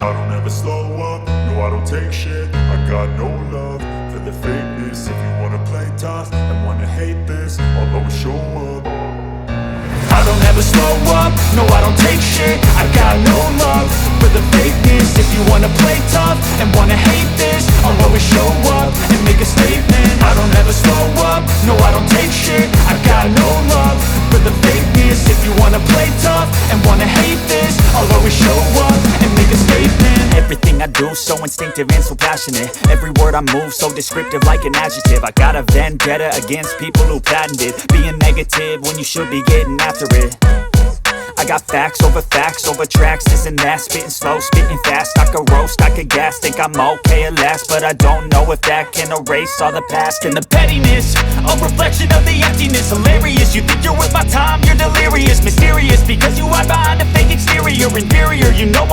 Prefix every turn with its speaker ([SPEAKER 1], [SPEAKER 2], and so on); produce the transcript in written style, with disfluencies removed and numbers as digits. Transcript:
[SPEAKER 1] I don't ever slow up, no I don't take shit. I got no love for the fakeness. If you wanna play tough and wanna hate this, I'll always show up.
[SPEAKER 2] I don't ever slow up, no I don't take shit. I got no love for the fakeness. If you wanna play tough and wanna hate this, I'll always show up and make a statement. I don't ever slow up, no I don't take shit. I got no love for the fakeness. If you wanna play tough and wanna hate this, I'll always show up and make a statement. Everything I do so instinctive and so passionate. Every word I move so descriptive like an adjective. I got a vendetta against people who patented being negative when you should be getting after it. I got facts over tracks, this and that. Spitting slow, spitting fast. I could roast, I could gas. Think I'm okay at last, but I don't know if that can erase all the past. And the pettiness, a reflection of the emptiness. Hilarious, you think you're worth my time, you're delirious. Mysterious, because you hide behind a fake exterior. Inferior, you know